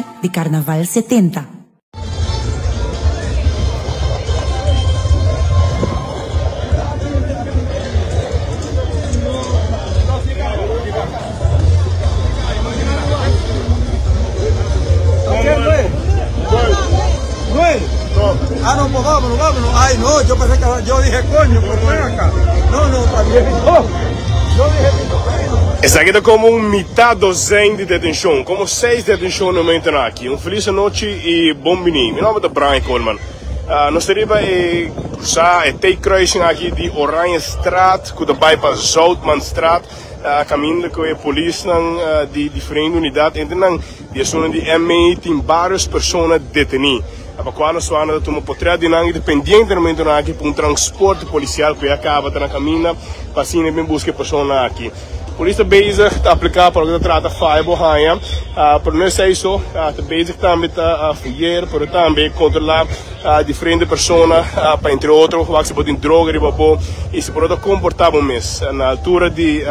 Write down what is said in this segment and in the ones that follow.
especial de Carnaval 70. Ah, no, pues vámonos. Ay, no, yo pensé que yo dije coño, pero ven acá. No, está bien. Yo dije Está aqui como metade dozena de detenção, como 6 detenções no momento aqui. Feliz noite e bom menino. Meu nome é Brian Coleman. Nós teríamos cruzar a T-Crossing aqui de Oranjestraat, que vai para Zoutmanstraat, caminho com a polícia de diferentes unidades. Então, de zona de M tem várias pessoas detenidas. A qual nós vamos tomar portrait de nang dependente no momento aqui para transporte policial que acaba na caminho para assim bem buscar pessoas aqui. Por isso basic está aplicado para o que trata fiber hanha, para nós é isso, basic também está folhear, para também controlar diferentes pessoas, para entre outros, que se pode droga e babô, e se pode comportar bem mesmo. Na altura de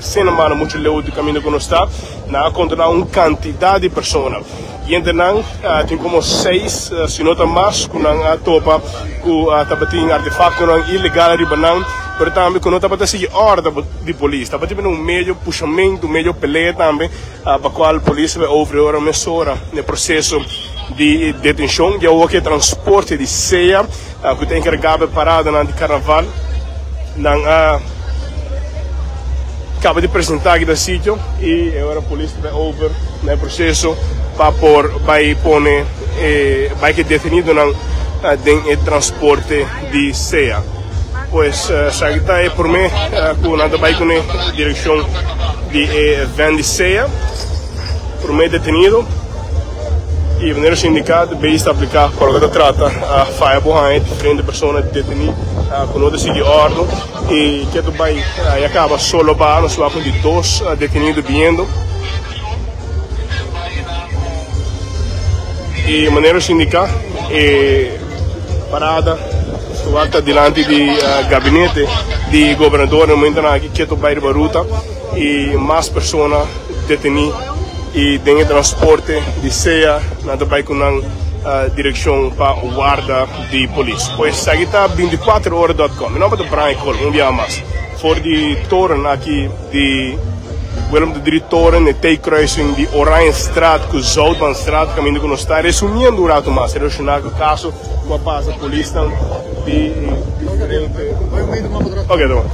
cena mano muito leu do caminho que nós está, na controlar uma quantidade de pessoas. E então tem como 6, se não mais, com a topa, com a tabatinha artefacto ilegal de banana, mas também com a tabatinha seguir ordem de polícia, tabatinha um meio puxamento, meio peleia também, para qual a polícia vai ouvir uma mesura no processo de detenção, e o que transporte de ceia, que tem encarregado parada de carnaval, acaba de apresentar aqui do sítio e agora a polícia vai ouvir no processo vai poner vai que detenido no transporte de ceia. Pois está é por mim com nada vai com a direção de van de ceia por mim detenido e maneira sindicato bem está aplicado para o que trata a faia borracha diferentes pessoas detenidas com outra seguir ordem e que tu vai acaba solo para nós vamos de 2 detenidos vindo. E maneira sindical parada volta diante do gabinete de governador no momento aqui que vai para a ruta e mais pessoas detenidas e tem transporte de ceia nada vai com a direção para o guarda de polícia. Pois aqui está 24horas.com. Meu nome é Brian Coleman, dia mais. For de torre aqui de Willem de diretor de T-Crossing de Oranjestraat com Zoutmanstraat, caminho que nós está resumindo o rato mais, relacionado com o caso com a paz da polícia de diferentes. Ok, então.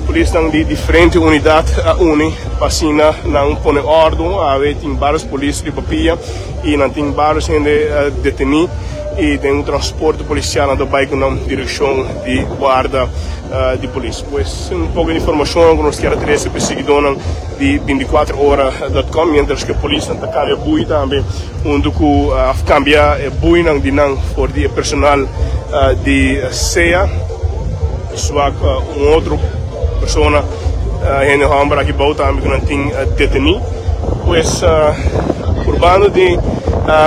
Polícia de diferentes unidades para assim não põe ordem, tem vários polícias de papia e não tem vários detenidos e tem transporte policial na bike na direção de guarda de polícia. Pois pouco de informação que nós queremos ter esse perseguidor de 24horas.com, mientras que a polícia está cambia bui também, onde cambia bui não de não por de personal de CEA, só outro pessoa em o hambra aqui volta também que não tem detenido, pois urbano de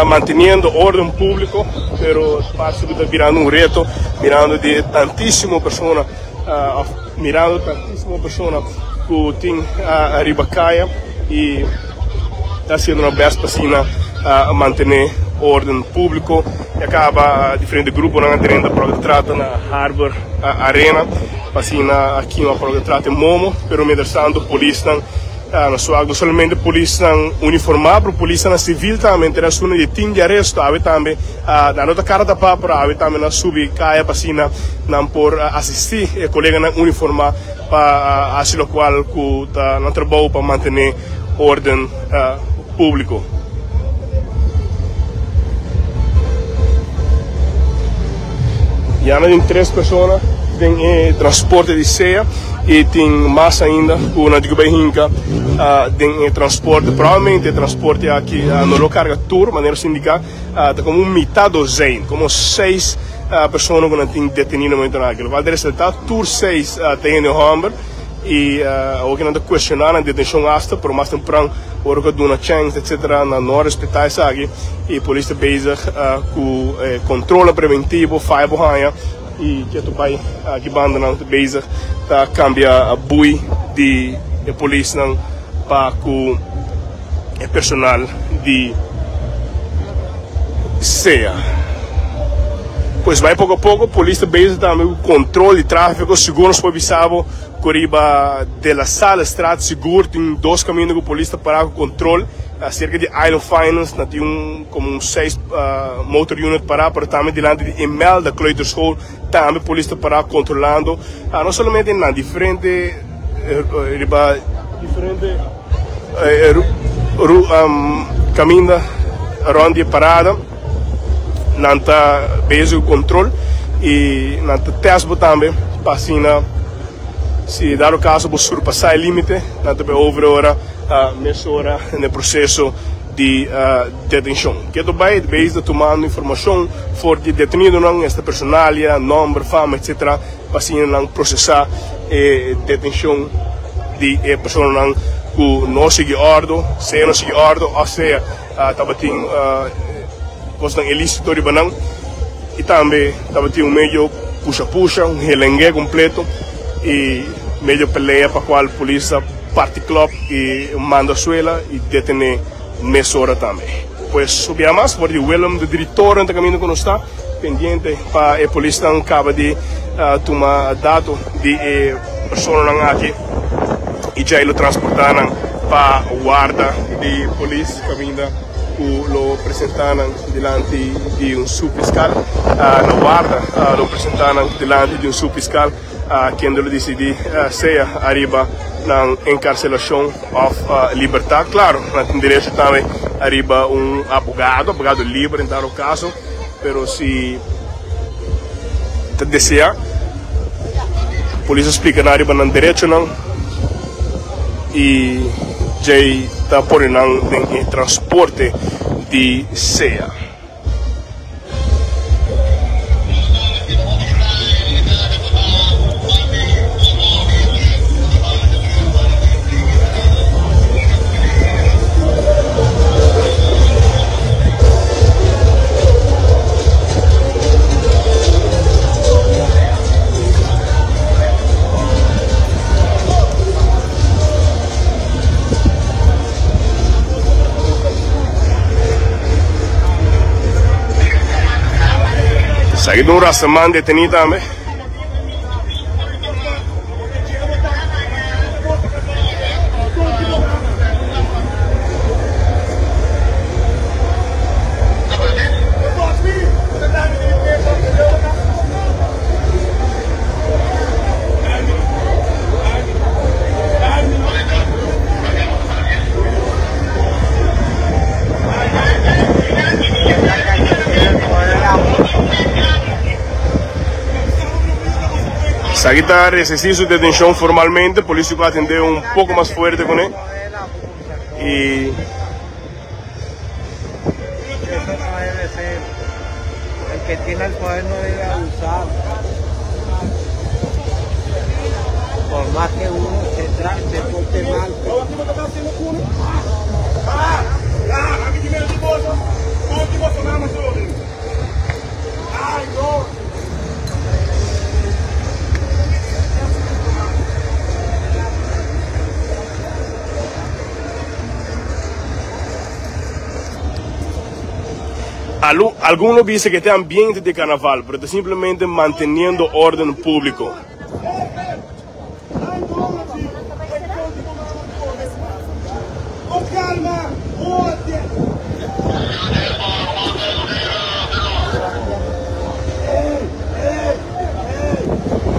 mantendo ordem público, pero parte está virando reto, mirando de tantíssimo pessoa, mirando tantíssimo pessoa que tem a ribacaia e está sendo uma besta para manter ordem público e acaba diferentes grupos na terreno para que trata na Harbor Arena, assim aqui uma para que trata Momo, pero medrando polícia não somente polícia uniformada, polícia civil também terá sua de tim de arresto, há também na outra cara da papra, há também na subir caia para assim não por assistir a colega na uniformada para assim o qual que tá não trabalha para manter ordem público. E ainda tem 3 pessoas tem transporte de ceia e tem mais ainda o na Digobahinka tem transporte, provavelmente transporte aqui no carga tour, maneira sindical, tá como metade dozena, como 6 pessoas que não tem detenido no momento naquilo. Vai dar resultado, tour 6 tem no Humber e o que não está questionando a detenção hasta, por mais temprano, por que dona chance, etc. na não respeitar isso aqui e por isso bezig com controle preventivo, fire borracha e que tu vai aqui banda não bezig tá cambia a bui de polícia não para com personal de CEA. Pois vai pouco a pouco, a polícia base também o controle de tráfego, segundo nos foi avisado, Coriba de la Sala Estrada Seguro, tem 2 caminhos que a polícia para o controle, cerca de Island Finance, tem como 6 motor unit para também diante de Emel da Kleuterschool, também a polícia para controlando, não somente na diferente caminho ronda parada, nanta base o controle e nanta teste também para se dar o caso por surpassar o limite, nanta be over hora mesura no processo de detenção. Que do vai base tomando informação for de detenido não esta personalia, nome, fama, etc. para não processar detenção de pessoa não que não segue ordem, se não segue ordem, ou seja, tabating coisa ilícito de banang e também tabating meio puxa relengue completo e meio peleia para qual a polícia parte club e manda suela e detém mesura também. Pois subia mais por o Willem, o diretor no caminho que não está pendente para a polícia não acaba de tomar dado de pessoa não aqui e já ele transportar para a guarda de polícia caminho lo apresentaram diante de subfiscal, na guarda lo apresentaram diante de subfiscal, quem lo decidi seja arriba na encarcelação of liberdade. Claro, tem direito também arriba advogado livre em dado caso, pero se te deseja, a polícia explica na arriba não direito não e já está por em transporte de CEA. Seguido un rastaman detenido também. Saguita resistiu sua detenção formalmente, a polícia atendeu um pouco mais forte com ele. E eso no debe ser. El que tiene el poder no debe abusar. Por más que uno se porte mal. Algunos dicen que este ambiente de carnaval, pero está simplemente manteniendo orden público.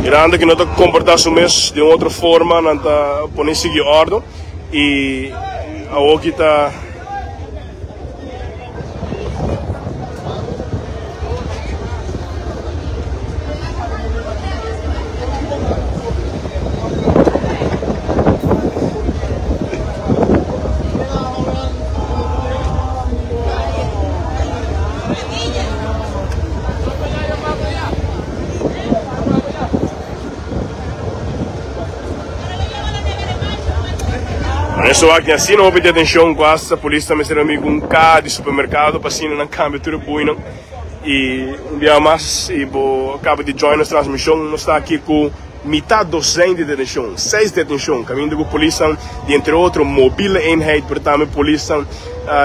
Mirando que no está comportando mes de otra forma, no está poniendo seguir orden y ahora que está Isso aqui assim não houve detenção quase a polícia me será amigo um carro de supermercado para assim não cambia tudo buino e dia mais e bo acaba de join a transmissão nós está aqui com metade docente de detenção 6 detenção caminho com polícia de entre outros mobile eenheid por também polícia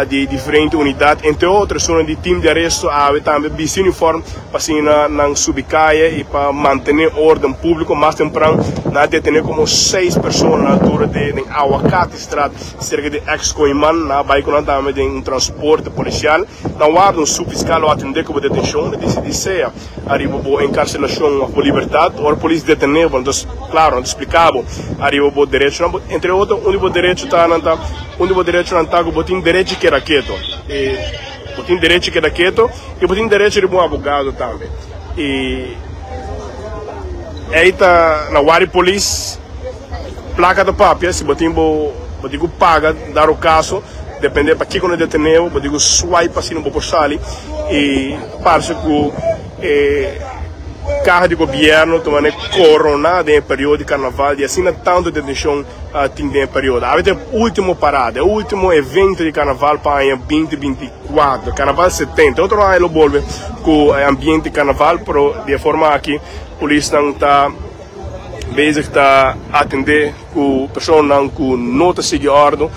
de diferentes unidades, entre outras, são de time de arresto, também vice uniforme, para não subicaia e para manter ordem público. Mais temprano, nós detenemos como 6 pessoas na altura de Aguacate Street, cerca de ex-Coiman, na Baicona também de um transporte policial. Não há um subfiscal a atender como detenção, decidi ser arriba a encarcelação por liberdade, ou a polícia deteneu, então, claro, não explicava, arriba o direito, entre outros, o direito está não está com direito que era quieto, botin direito que era quieto e botin direito de um advogado também. E aí está na Wari Police, placa da papia, se botin paga, dar o caso, depende para que quando deteneu, botin swipe assim no borsali e parece que carro de governo também coronado em período de carnaval e assim tanto de detenção tem em período. A última parada, o último evento de carnaval para em 2024, carnaval 70. Outro ano ele volve com o ambiente de carnaval, mas de forma que a polícia não está basic está atender com pessoas que não estão seguindo a ordem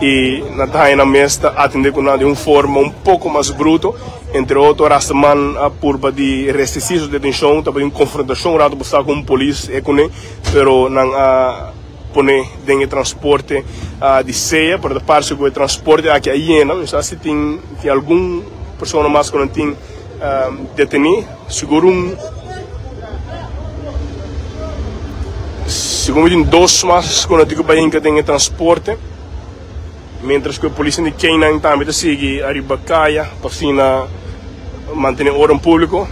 e não está na mesa atender com de uma forma um pouco mais bruta. Entre outros, a semana por de restrições de detenção, também confrontação rápido com a polícia, mas não põe dentro transporte de ceia, por parte do transporte aqui a hiena, não sei se tem alguma pessoa mais que não tem detenido, seguro tem 2 mais que não tem que tem transporte, mientras que a polícia de Kenya também segue a ribacaia, para manter ordem público.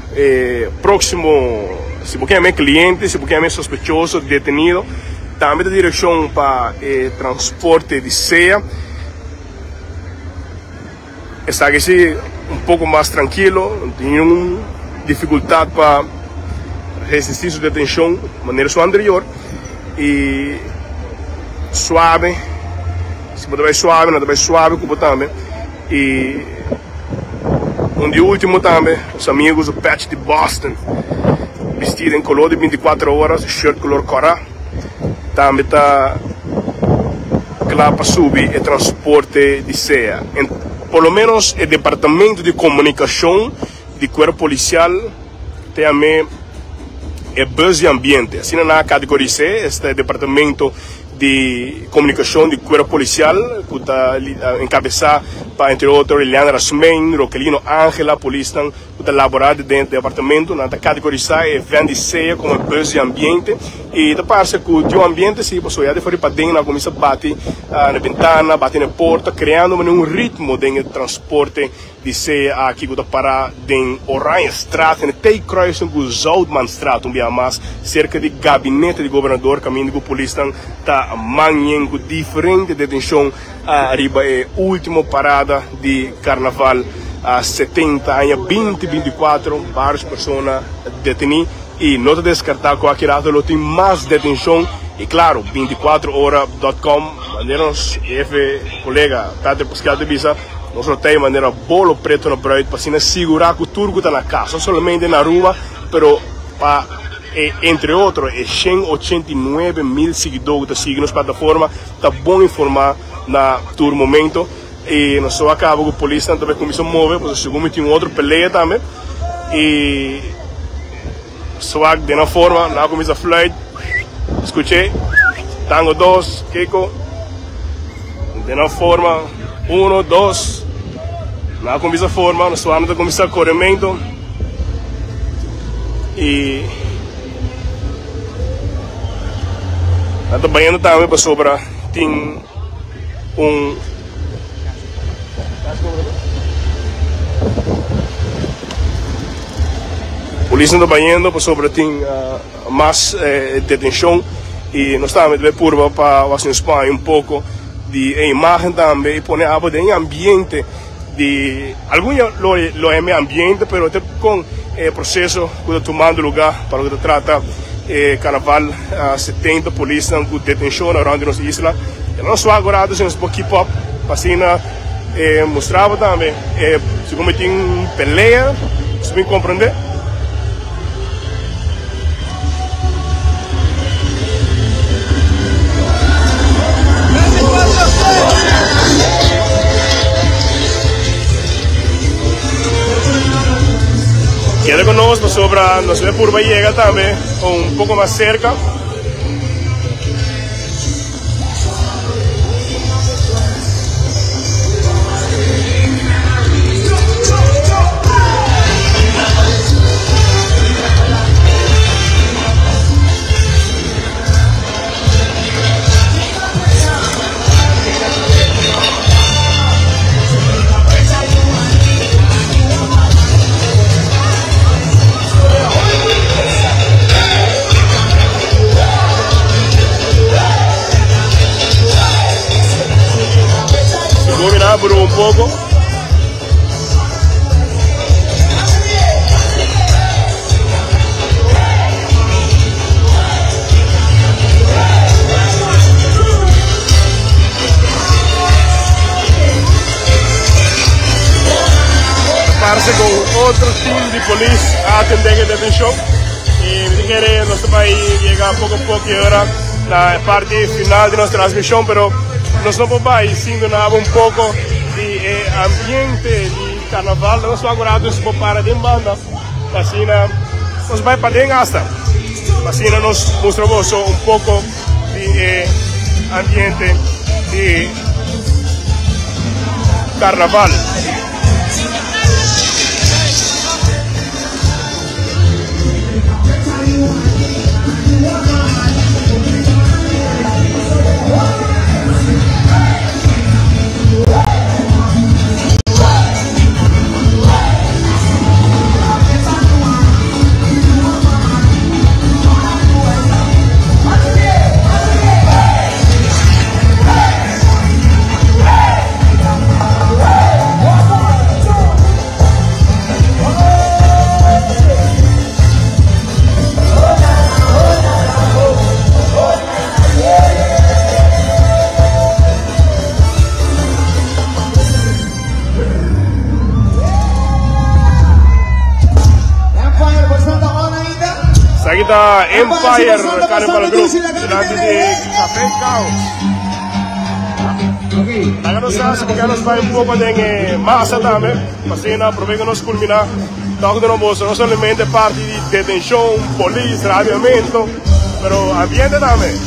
Próximo, se você é cliente, se você é sospechoso, detenido, também a direção para transporte de ceia está aqui um pouco mais tranquilo, não tem nenhuma dificuldade para resistir sua detenção de maneira sua anterior e suave, se você vai suave, não vai suave como também. E de último também, os amigos do Patch de Boston, vestido em color de 24 horas, shirt color cora, também está lá para subir o transporte de ceia. Por lo menos o departamento de comunicação do corpo policial também é bus e ambiente. Assim na categoria C, este departamento de comunicação do corpo policial, que está encabeçado para, entre outros, Eliana Rasmen, Roquelino Ángela, polícia que está elaborada dentro do departamento, na categoria C, vem de ceia como bus e ambiente, e da parte que o ambiente, se você já for para dentro, começa a bater na ventana, bater na porta, criando um ritmo de transporte de ceia aqui que está para em Orion Straat, em Tei Kruising com Zoutman Straat, mais cerca de gabinete de governador, caminho que a polícia está manhando diferente detenção arriba é a última parada de carnaval a 70 anos 2024, várias pessoas detenidas e não te descartar que aqui lado tem mais detenção e claro 24horas.com maneiras colega Pedro Pascal de Visa nós tem maneira bolo preto no bread para assim segurar que o turco está na casa, não somente na rua, pero para entre outros, 189 mil seguidores que seguem nas plataformas, está bom informar na todo momento. E nós só acaba com a polícia também começou a mover, porque segundo tem outra peleia também. E só de uma forma, lá começa a flight, escutei, tango 2, Keiko, de uma forma, 1, 2, lá começa a forma, nós só anda começar a corrimento. E está banhando também para sobra tem polícia está banhando para sobra tem mais detenção e nós estamos de curva para o Espanha um pouco de imagem também e pôr algo em ambiente de alguns lo é meio ambiente, pero até com processo que está tomando lugar para o que trata carnaval 70 polícia com detenção na nossa isla. Nós só agora temos um pouquinho pop para mostrava também se como tem peleia, se me compreender. Queda con nosotros sobre nuestra curva llega también, un poco más cerca. Por un poco. Parece con otro team de policía a atender la detención y quiere nuestro país llega poco a poco y ahora la parte final de nuestra transmisión, pero nós não podemos siendo un poco de ambiente de carnaval, nós agora nos para de banda, assim nós vai para dentro hasta, assim nós mostramos um pouco de ambiente de carnaval. Aqui está Empire Carnival Group, delante de Café Caos. Agora nós sabemos que nós vamos um pouco de massa também, assim, aproveita nos culminar. Toque de novo, não somente parte de detenção, polícia, rabiamento, mas ambiente também.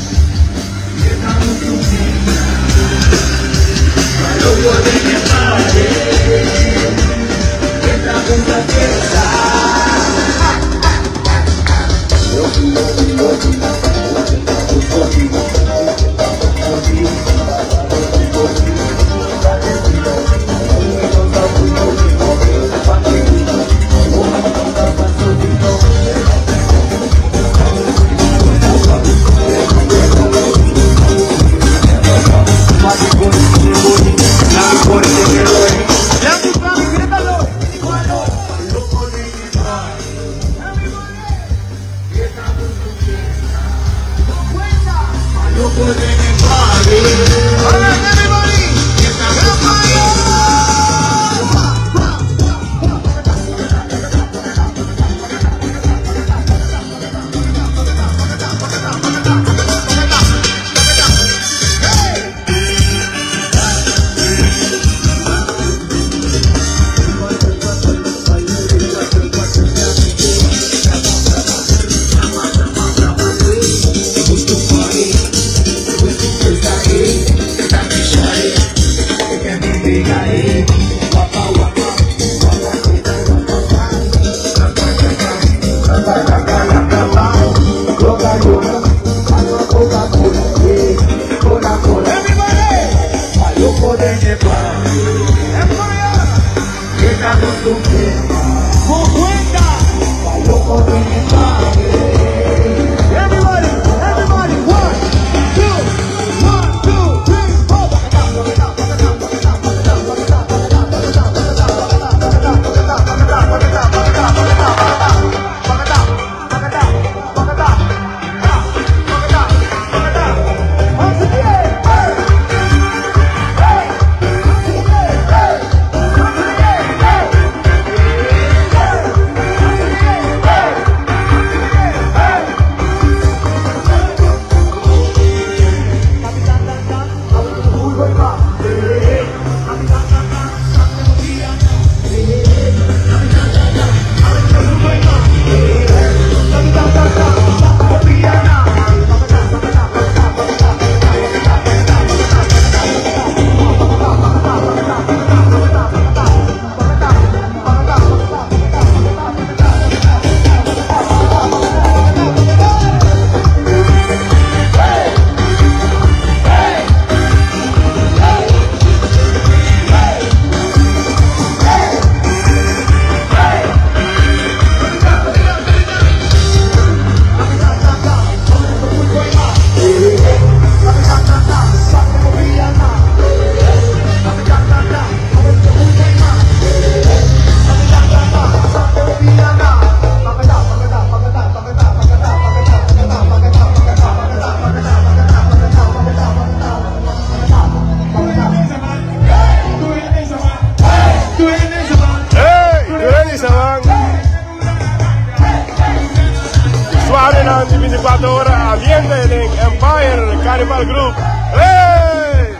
abren de 24 horas ambiente en Empire Carnival Group. ¡Hey!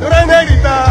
Dura Negrita.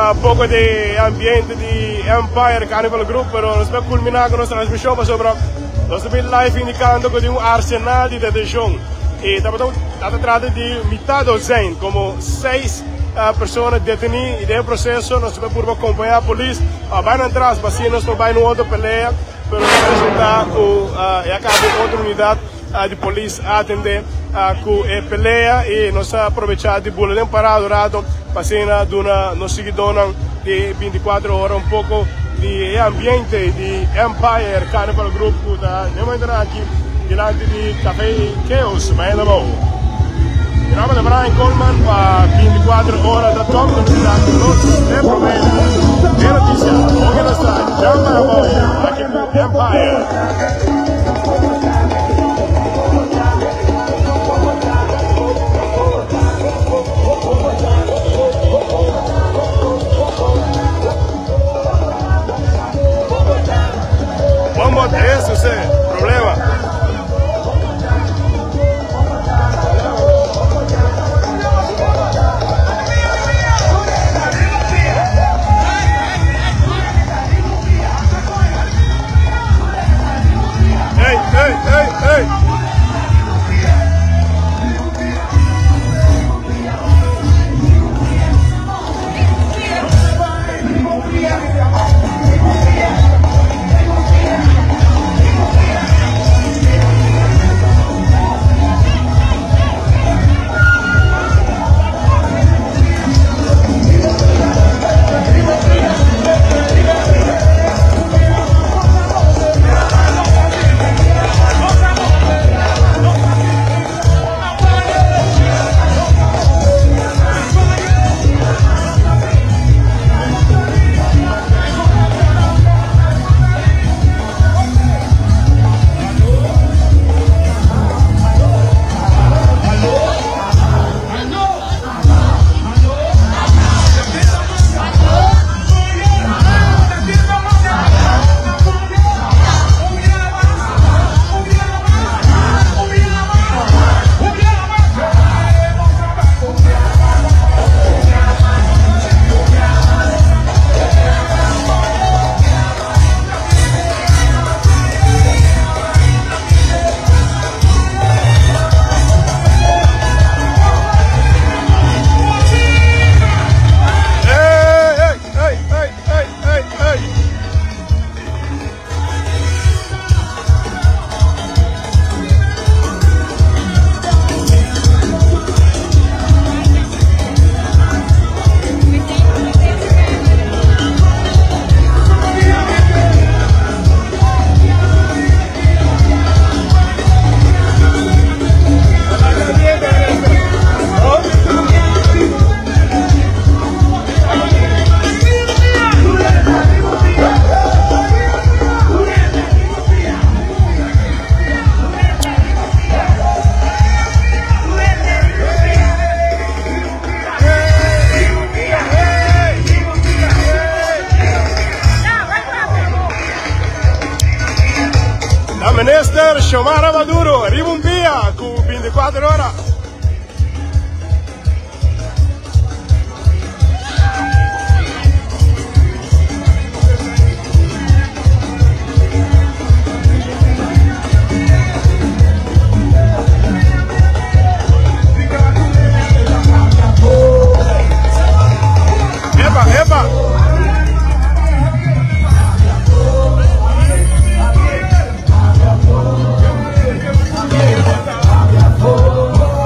Un poco de ambiente de Empire Carnival Group, pero nos vamos a culminar con nuestra transmisión sobre nos live indicando que hay un arsenal de detención y estamos tratando de mitad docena, como 6 personas detenidas y de proceso nos vamos a acompañar a la policía, van a entrar, así nos van a otra pelea, pero resulta que acaba otra unidad de policía a atender que pelea y nos aprovechar de boletim parado rato para nos seguidores de 24 horas un poco de ambiente de Empire Carnival Group que está aquí delante de Café Chaos, Miami. Mi nombre es Brian Coleman para 24 horas de top noticia de promedio de noticias. Hoy en esta llama aquí en Empire. Eso es el problema. Xiomara Maduro, arriba un dia com 24 horas. Oh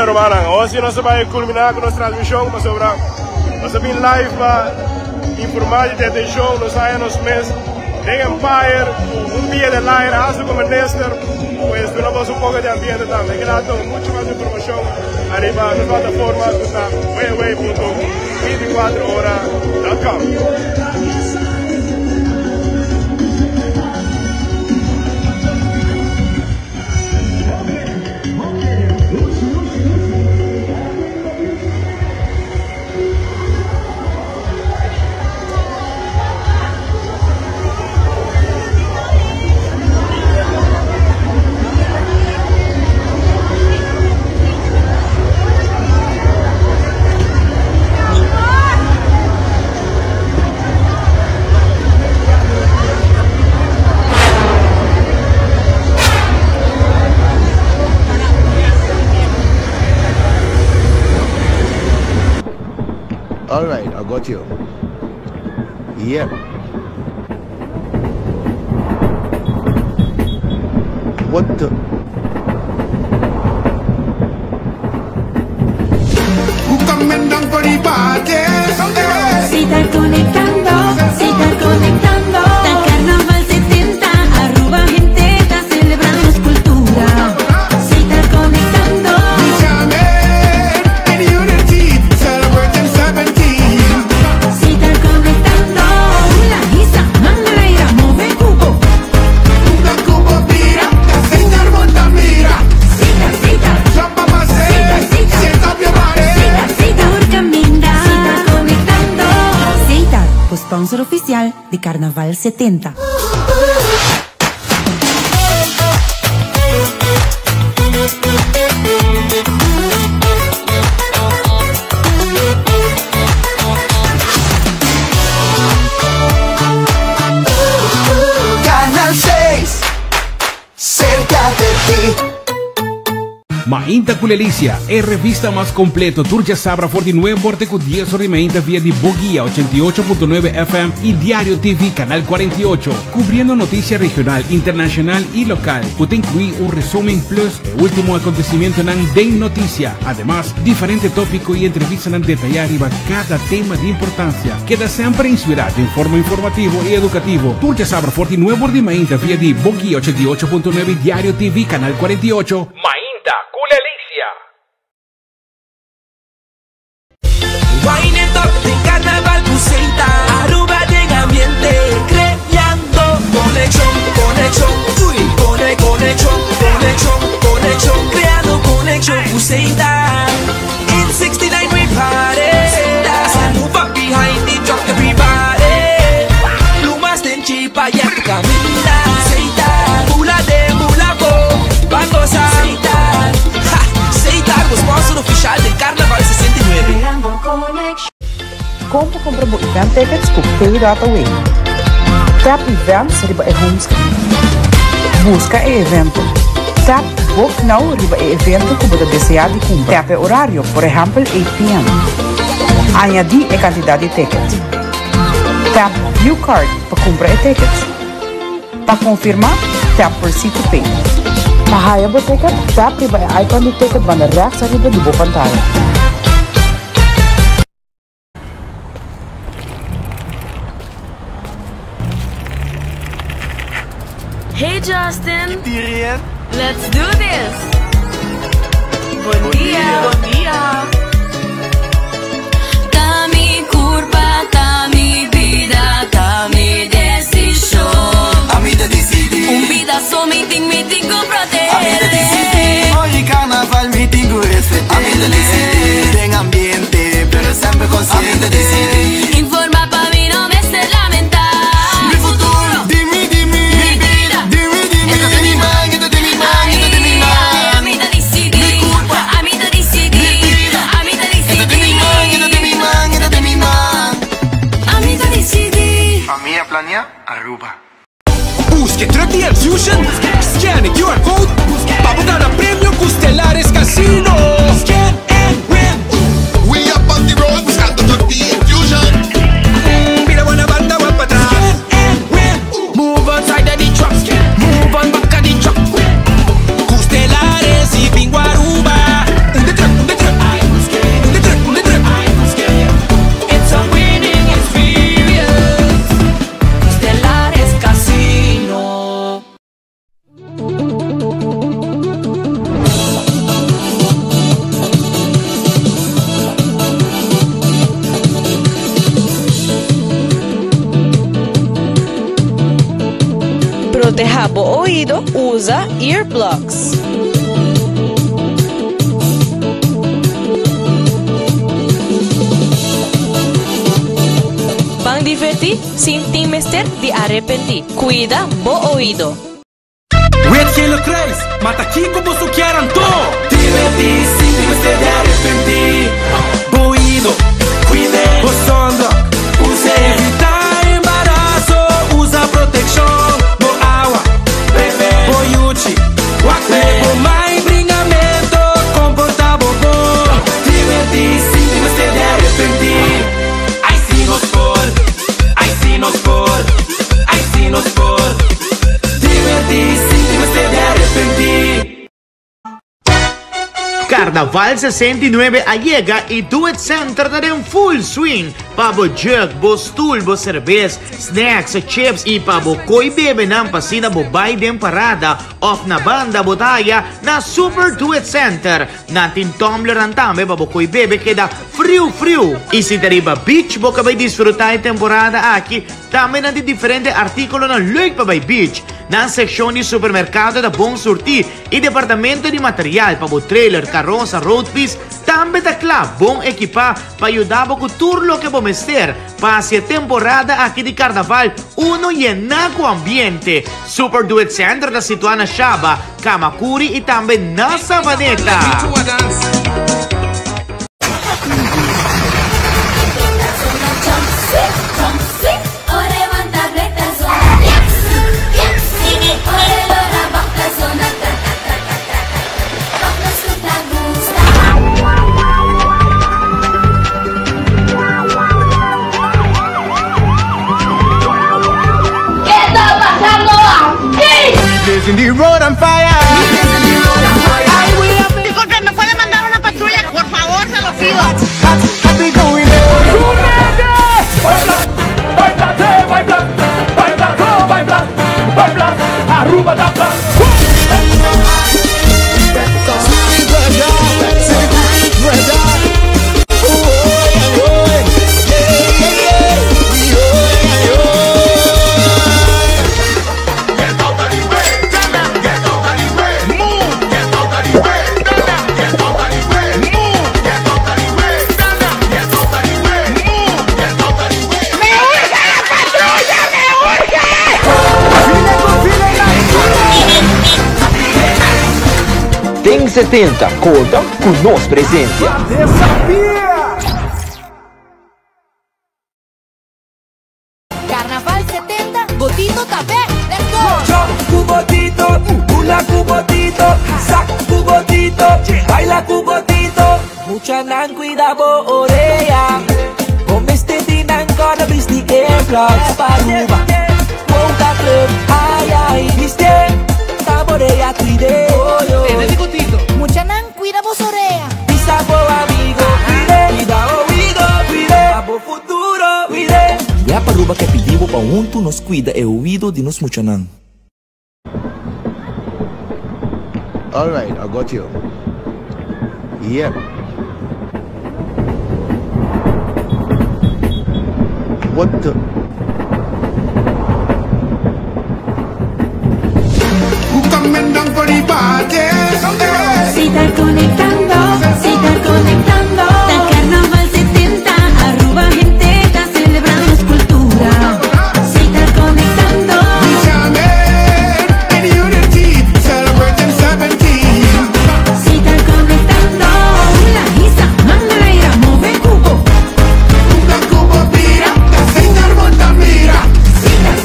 romana. Hoje nós vamos culminar com nossa transmissão, mas sobre nós vamos live para informar de este show, nós saímos nos meses de Empire, dia de live, hasta como Néstor, pues tenemos un poco de ambiente también. Gracias, mucho más información arriba en la plataforma que está www.24hora.com. All right, I got you. Yeah. What the? Who coming down for the party? Sitar conectando, sitar conectando. Da Carnaval 70, Aruba gente, está celebrando cultura. Sitar conectando. In unity, celebrating 17. Sitar conectando. La guisa, mangueira, move cubo. Una cubo pira, Sitar monta mira. Sitar, sitar. Jump up and say, shake up your body. Sitar, sitar, caminda. Sitar conectando. Sitar, co-sponsor oficial de Carnaval 70. Canal 6, cerca de ti. Mainta Culelicia, é revista mais completo. Turja Sabra 49 Borte com 10 horas mainta via de Boguía 88.9 FM y Diario TV Canal 48, cubriendo noticias regional, internacional y local. Puede incluir un resumen plus el último acontecimiento en Den Noticia. Además, diferentes tópicos y entrevistas en detallar cada tema de importancia. Queda siempre inspirado en forma informativo y educativo. Turja Sabra 49 Borte mainta via de Boguía 88.9 Diario TV Canal 48. Wine it up, de carnaval Buceita, Aruba de ambiente, creando conexión, conexión, uy, conexión, conexión, conexión, creando conexión Buceita. In 69 we party, so move up behind the truck everybody. Plumas de chipa y a tu camina, Buceita, mula de mulaco, va a gozar, Buceita, los sponsor oficial del Carnaval 69. Compra mo event tickets com Pay.Away. Tap Events riba e homescreen. Busca e evento. Tap Book Now riba e evento que você deseja de comprar. Tap e horário, por exemplo, 8 p.m. Añadir a quantidade de tickets. Tap View Card para comprar e tickets. Para confirmar, tap Proceed to Pay. Para hire o ticket, tap riba e icon do ticket banda rechts arriba de boa pantalla. Hey Justin, Tyrion. let's do this. Buen dia. Buen dia. Tá mi curva, tá mi vida, tá mi decisão. A vida decide. Vida somente me tengo proteger. A vida decide. Hoy carnaval me tengo respetar. A vida decide. En ambiente, pero siempre consciente. A vida decide. Informa pa' mí no me estés lamentar. Mi futuro. Dime, dime. Mi vida. Dime, dime. Esto de mi man, esto de mi man, esto de mi man. A mí te decidí. Mi culpa. A mí te decidí. Mi vida. A mí te decidí. Esto de mi man, esto de mi man, esto de mi man. A mí te decidí. A mí a planea Aruba. Busque Trivial Fusion, scanne QR Code, para ganar premio Costelares Casino. Scan and win. We up on the road, buscando Trivial Fusion. Mira buena banda, va para atrás. Scan and win. Move on side of the truck, move on back of the truck. Costelares y Bingo Aruba. In the truck. proteja bo oído, usa earplugs. Pang divertir sin temester de arrepentir. Cuida bo oído. Wet que lo crees, mata aquí como su quieran todo. Divertir sin temester de arrepentir. Bo oído, cuide, bo sonda, use evitar embarazo, usa protección, bo agua, bebé, bo yuchi, guaque, bo mai bringamento, comporta bobo. Divertir sin temester de arrepentir. Ai sim nos por, ai sim nos por, ai sim nos por. Divertir sin temester de arrepentir. Carnaval 69 llega y Duet Center dará un full swing. Pabo jug, bo stool, bo cerveza, snacks, chips y pabo koi bebe ng pasina bo bay din parada off na banda botaya na Super Duet Center. Natin tumbler ang tambe pabo koi bebe queda frio. Y si tariba beach bo kabay disfrutar temporada aqui, também nanti diferente artículo na Lake Pabay Beach. Na seksyon di supermercado da Bong Surti e departamento di material pabo trailer, carroza, road piece, tambe da club, bom equipa pa ayudabo ko turlo que bomester. Pase temporada aqui di Carnaval, uno llenaco ambiente. Super Duet Center da situada na Shaba, Kamakuri e tambe na Sabaneta. In the road on fire. Disculpe, ¿me puede mandar una patrulla? Por favor, se lo pido. Tem 70, conta com nossa presença. Carnaval 70, Botito também. Let's go. Chop cubotito, hula cubotito, sac cubotito, baila cubotito. Mucha nan cuida bo oreja. Come este dinan gonna be the aircraft. Paruba, monta club, ay, viste. Taborea cuide. Mucha nan cuida vos oreja. Pisa bo amigo, cuida oído, cuide. Abo futuro, cuide. E a paruba que pedimos para tu nos cuida é o ouvido de nos muchanan. All right, I got you. Yep. What the? Coming down for the party. Si estás conectando, si estás conectando. Da Carnaval 70, arroba gente, está celebrando su cultura. Si estás conectando. And unity, celebrating 17. Si estás conectando. La guisa, mangaira, move cubo. Una cubo tira, cita monta mira.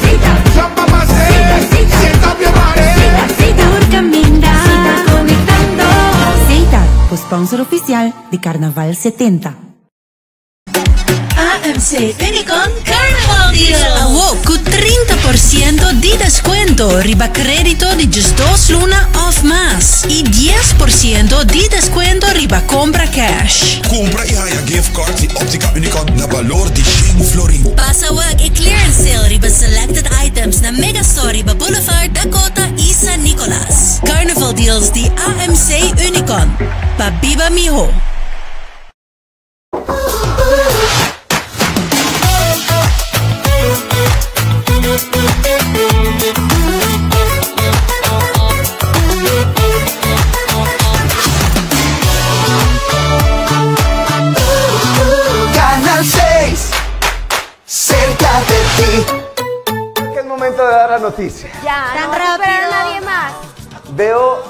Cita, Chapa más sienta più mare. cita, urcaminda. Si estás conectando. Cita, sponsor oficial de Carnaval 70. AMC Unicon Carnival Deal. Wow, con 30% di descuento, riba crédito di just 2 luna of más y 10% di descuento riba compra cash. Compra y haya gift cards y Optica Unicon na valor di 5 florin. Pasawag e clearance sale riba selected items na Megastore riba Boulevard, Dakota y San Nicolas. Carnival Deals di AMC Unicon. Pabiba miho. la noticia. Ya, no vas a esperar a nadie más. Veo